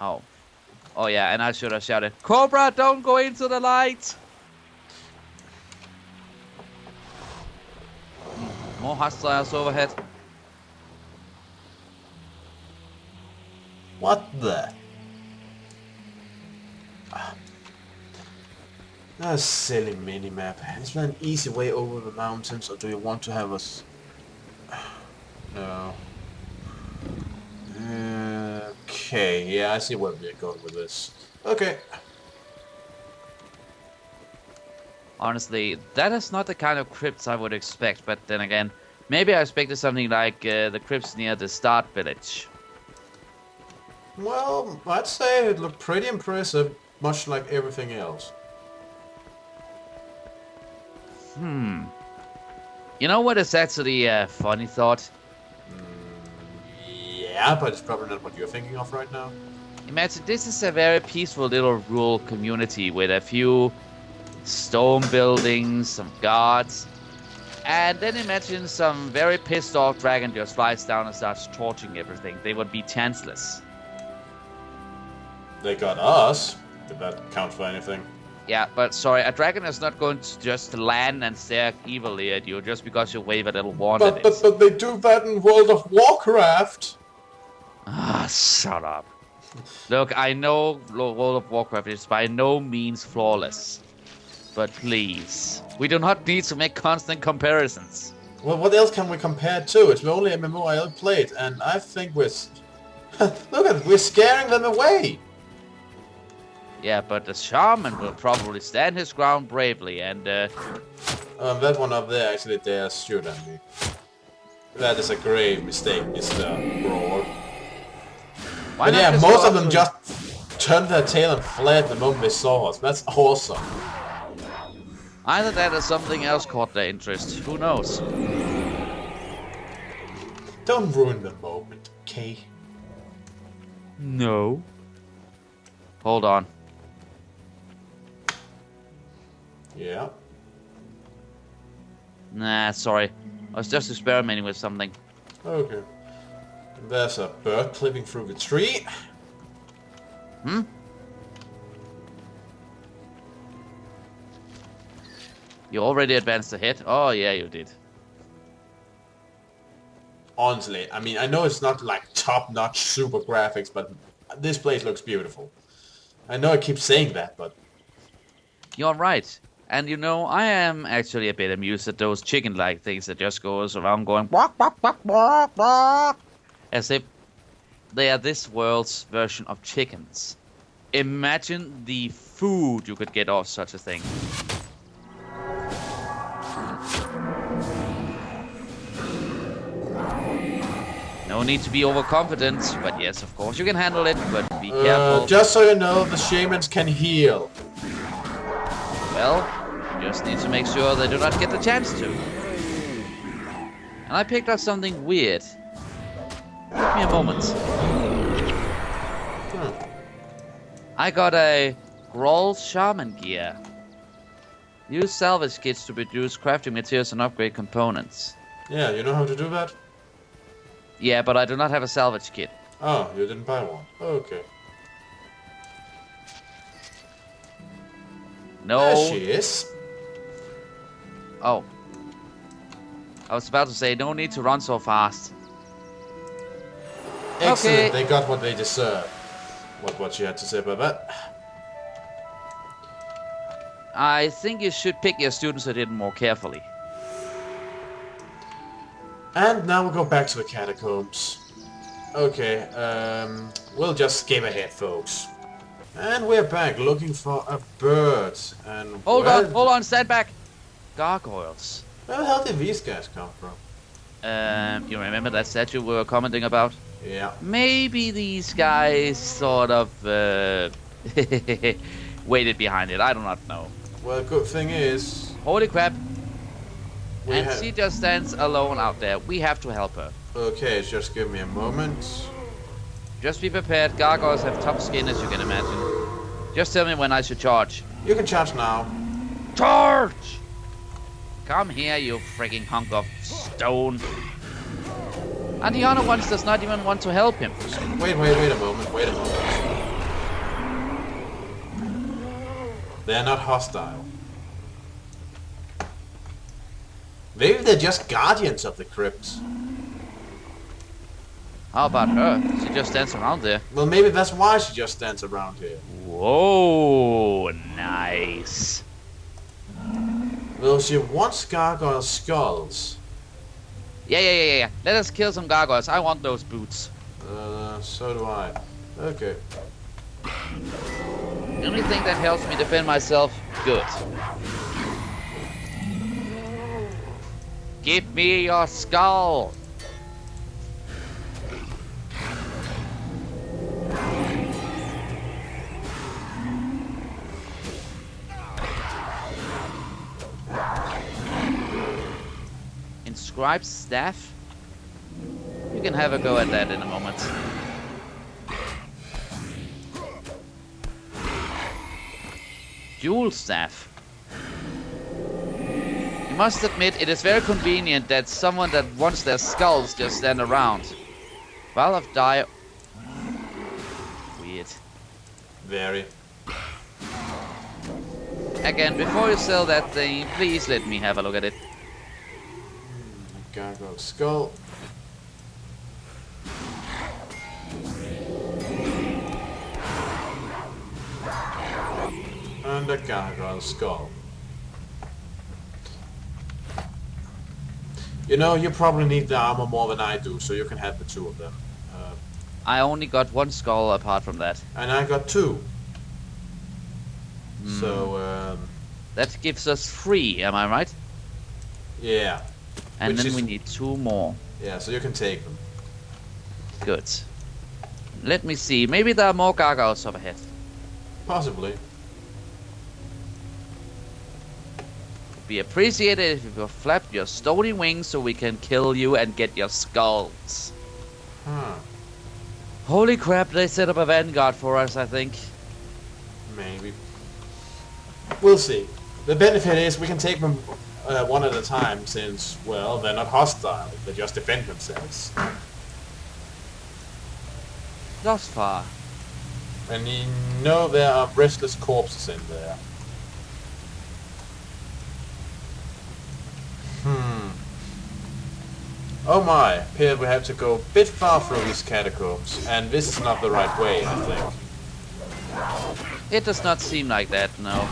Oh. Oh yeah, and I should have shouted, Cobra, don't go into the light! More hostiles overhead. What the? That's a silly minimap. Is there an easy way over the mountains, or do you want to have us... No. Okay, yeah, I see where we're going with this. Okay. Honestly, that is not the kind of crypts I would expect, but then again, maybe I expected something like the crypts near the start village. Well, I'd say it looked pretty impressive, much like everything else. You know what is actually a funny thought? Yeah, but it's probably not what you're thinking of right now. Imagine this is a very peaceful little rural community with a few stone buildings, some guards, and then imagine some very pissed off dragon just flies down and starts torching everything. They would be chanceless. They got us. Did that count for anything? Yeah, but sorry, a dragon is not going to just land and stare evilly at you just because you wave a little wand at it. But they do that in World of Warcraft! Ah, shut up. Look, I know World of Warcraft is by no means flawless. But please, we do not need to make constant comparisons. Well, what else can we compare to? It's the only MMO I ever played, and I think we're... Look at it, we're scaring them away! Yeah, but the shaman will probably stand his ground bravely and, that one up there actually dares shoot at me. That is a grave mistake, Mr. Brawl. But yeah, most of them just turned their tail and fled the moment they saw us. That's awesome. Either that or something else caught their interest. Who knows? Don't ruin the moment, okay? No. Hold on. Yeah. Nah, sorry. I was just experimenting with something. Okay. There's a bird clipping through the tree. Hmm? You already advanced ahead? Oh, yeah, you did. Honestly, I mean, I know it's not like top-notch super graphics, but this place looks beautiful. I know I keep saying that, but... You're right. And you know, I am actually a bit amused at those chicken-like things that just goes around going walk, walk, walk, walk, walk, as if they are this world's version of chickens. Imagine the food you could get off such a thing. No need to be overconfident, but yes, of course you can handle it, but be careful. Just so you know, the shamans can heal. Well, you just need to make sure they do not get the chance to. And I picked up something weird. Give me a moment. I got a Groll Shaman gear. Use salvage kits to produce crafting materials and upgrade components. Yeah, you know how to do that? Yeah, but I do not have a salvage kit. Oh, you didn't buy one. Okay. No. There she is. Oh. I was about to say, no need to run so fast. Excellent, Okay. they got what they deserve. What she had to say about that. I think you should pick your students a little more carefully. And now we'll go back to the catacombs. Okay, we'll just skip ahead, folks. And we're back looking for a bird. And Hold on, stand back. Gargoyles. Where the hell did these guys come from? You remember that statue we were commenting about? Yeah. Maybe these guys sort of waited behind it. I do not know. Well, good thing is... Holy crap. we And have- she just stands alone out there. We have to help her. Okay, just give me a moment. Just be prepared. Gargoyles have tough skin, as you can imagine. Just tell me when I should charge. You can charge now. Charge! Come here, you freaking hunk of stone. And the other ones does not even want to help him. Wait a moment, wait a moment. They're not hostile. Maybe they're just guardians of the crypts. How about her? She just stands around there. Well, maybe that's why she just stands around here. Whoa, nice. Well, she wants gargoyle skulls. Yeah. Let us kill some gargoyles. I want those boots. So do I. Okay. The only thing that helps me defend myself, good. Give me your skull. Inscribed staff? You can have a go at that in a moment. Jewel staff. You must admit, it is very convenient that someone that wants their skulls just stand around. Vial of dye. Weird. Very. Again, before you sell that thing, please let me have a look at it. Gargoyle skull. And a gargoyle skull. You know, you probably need the armor more than I do, so you can have the two of them. I only got one skull apart from that. And I got two. So, that gives us 3, am I right? Yeah. And then we need 2 more. Yeah, so you can take them. Good. Let me see. Maybe there are more gargoyles up ahead. Possibly. Be appreciated if you will flap your stony wings so we can kill you and get your skulls. Huh. Holy crap, they set up a vanguard for us, I think. Maybe. We'll see. The benefit is we can take them one at a time since, well, they're not hostile. They just defend themselves. Thus far. And you know there are restless corpses in there. Oh my, appears we have to go a bit far through these catacombs, and this is not the right way, I think. It does not seem like that, no.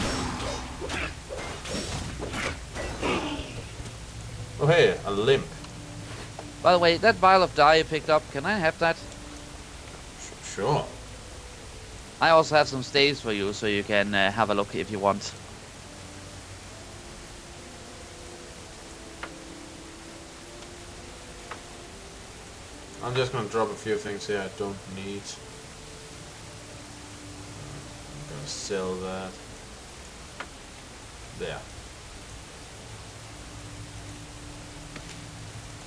Oh hey, a limp. By the way, that vial of dye you picked up, can I have that? Sure. I also have some staves for you, so you can have a look if you want. I'm just gonna drop a few things here I don't need. I'm gonna sell that. There.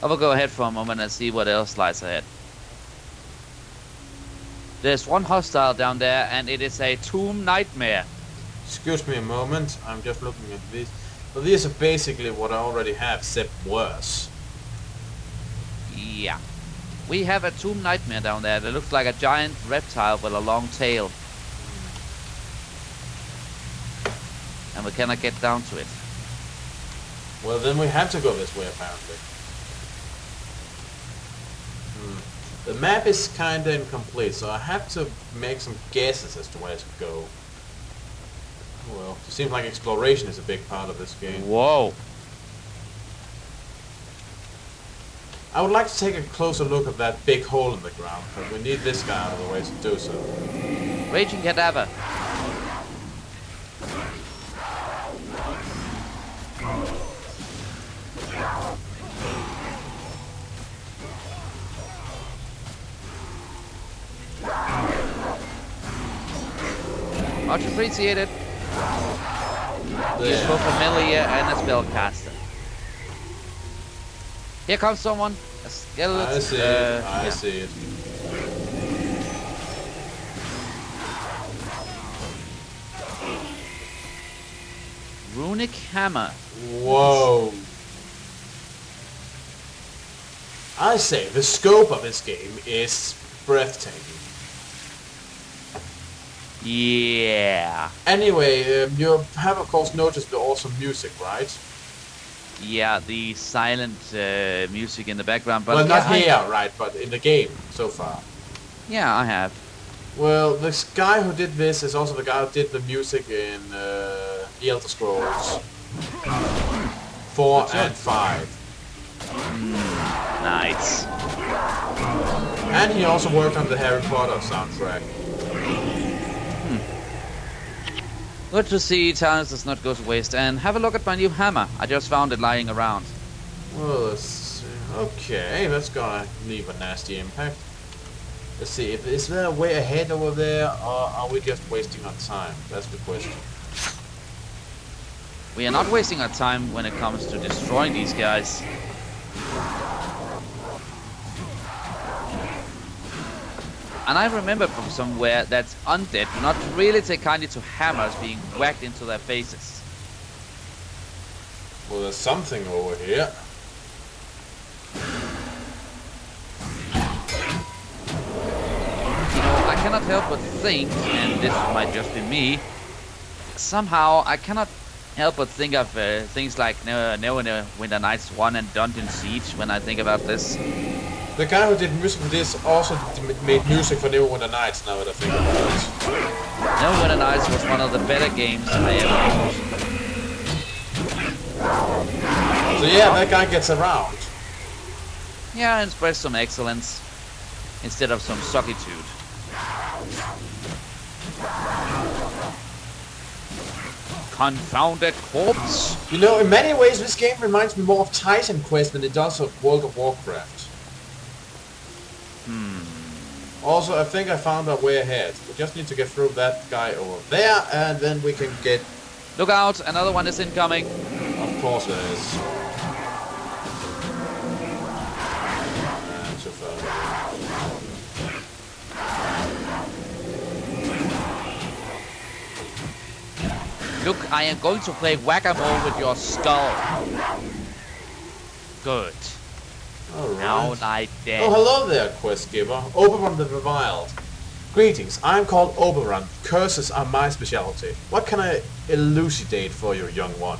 I will go ahead for a moment and see what else lies ahead. There's one hostile down there, and it is a tomb nightmare. Excuse me a moment, I'm just looking at these. Well, these are basically what I already have, except worse. Yeah. We have a tomb nightmare down there that looks like a giant reptile with a long tail. And we cannot get down to it. Well, then we have to go this way, apparently. The map is kinda incomplete, so I have to make some guesses as to where to go. Well, it seems like exploration is a big part of this game. Whoa! I would like to take a closer look at that big hole in the ground, but we need this guy out of the way to do so. Raging Cadaver. Much appreciated. He's both familiar and a spellcaster. Here comes someone. A skeleton. I see it. I see it. Runic hammer. Whoa. I say, the scope of this game is breathtaking. Yeah. Anyway, you have of course noticed the awesome music, right? Yeah, the silent music in the background, but well, yeah, not here, right? But in the game so far. Yeah, I have. Well, this guy who did this is also the guy who did the music in The Elder Scrolls 4 and 5. Nice. And he also worked on the Harry Potter soundtrack. Good to see talent does not go to waste. And have a look at my new hammer. I just found it lying around. Well, let's see. Okay, that's gonna leave a nasty impact. Let's see, is there a way ahead over there, or are we just wasting our time? That's the question. We are not wasting our time when it comes to destroying these guys. And I remember from somewhere that undead do not really take kindly to hammers being whacked into their faces. Well, there's something over here. You know, I cannot help but think, and this might just be me, somehow I cannot help but think of things like Neverwinter Nights 1 and Dungeon Siege when I think about this. The guy who did music for this also made music for Neverwinter Nights, now that I think about it. Neverwinter Nights was one of the better games I ever played. So yeah, that guy gets around. Yeah, and spreads some excellence instead of some suckitude. Confounded corpse! You know, in many ways this game reminds me more of Titan Quest than it does of World of Warcraft. Also, I think I found our way ahead. We just need to get through that guy over there, and then we can get... Look out! Another one is incoming! Of course there is. And so far. Look, I am going to play whack-a-mole with your skull. Good. Alright. Now lie dead. Oh, hello there, quest giver. Oberon the Reviled. Greetings, I am called Oberon. Curses are my specialty. What can I elucidate for you, young one?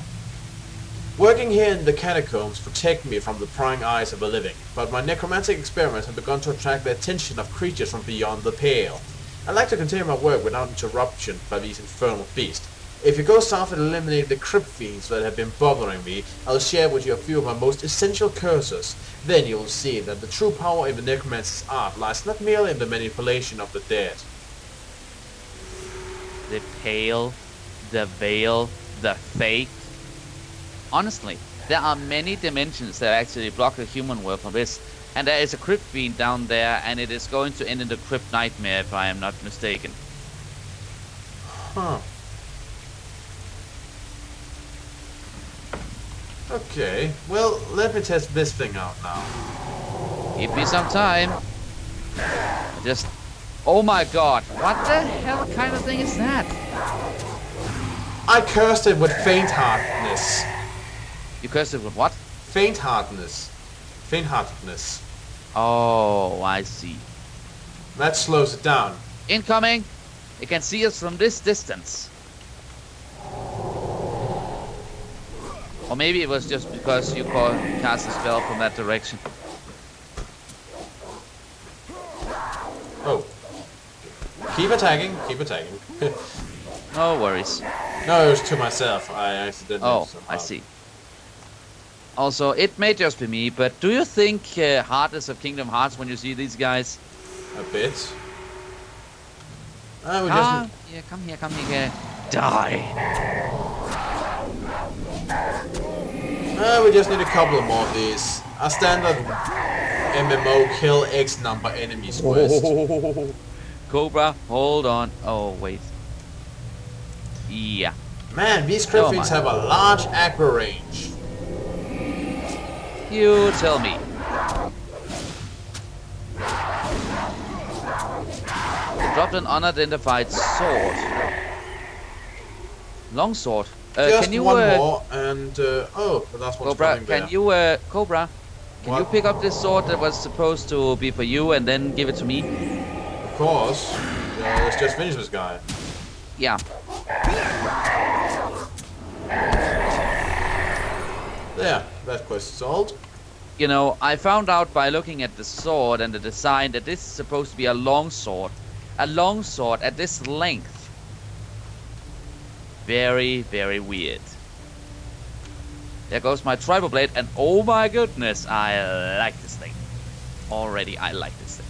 Working here in the catacombs protect me from the prying eyes of the living, but my necromantic experiments have begun to attract the attention of creatures from beyond the pale. I'd like to continue my work without interruption by these infernal beasts. If you go south and eliminate the crypt fiends that have been bothering me, I'll share with you a few of my most essential curses. Then you'll see that the true power in the necromancer's art lies not merely in the manipulation of the dead. The pale, the veil, the fate. Honestly, there are many dimensions that actually block the human world from this. And there is a crypt fiend down there, and it is going to end in the crypt nightmare if I am not mistaken. Huh. Okay, well, let me test this thing out now. Give me some time. Just... Oh my god, what the hell kind of thing is that? I cursed it with faint-heartedness. You cursed it with what? Faint-heartedness. Faint-heartedness. Oh, I see. That slows it down. Incoming! It can see us from this distance. Or maybe it was just because you cast a spell from that direction. Oh. Keep attacking, keep attacking. No worries. No, it was to myself. I accidentally... Oh, somehow. I see. Also, it may just be me, but do you think Heartless of Kingdom Hearts when you see these guys? A bit. We Yeah, just... come here. Die! we just need a couple of more of these. A standard MMO kill X number enemies quest. Cobra, hold on. Oh, wait. Yeah. Man, these crypt fiends have a large aggro range. You tell me. Dropped an unidentified sword. Longsword. Just can you, one more, and oh, the last one's Cobra, coming there. can you, Cobra, can you pick up this sword that was supposed to be for you and then give it to me? Of course. Let's just finish this guy. Yeah. There, that quest solved. You know, I found out by looking at the sword and the design that this is supposed to be a long sword. A long sword at this length. Very, very weird. There goes my tribal blade, and oh my goodness, I like this thing. Already, I like this thing.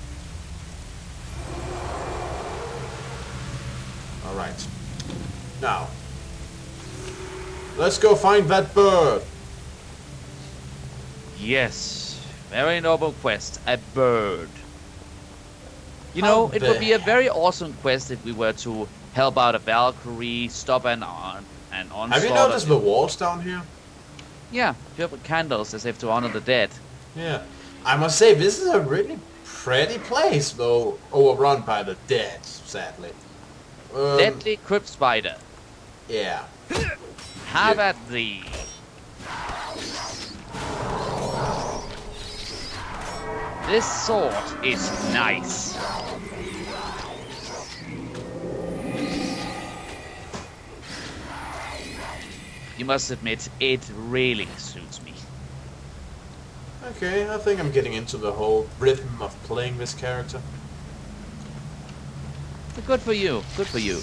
Alright. Now. Let's go find that bird. Yes, very noble quest. A bird. You know, it would be a very awesome quest if we were to help out a Valkyrie, stop an onslaught. Have you noticed the walls down here? Yeah, filled with candles as if to honor the dead. Yeah. I must say, this is a really pretty place, though overrun by the dead, sadly. Deadly Crypt Spider. Yeah. Have at thee. This sword is nice. You must admit, it really suits me. Okay, I think I'm getting into the whole rhythm of playing this character. Good for you. Good for you.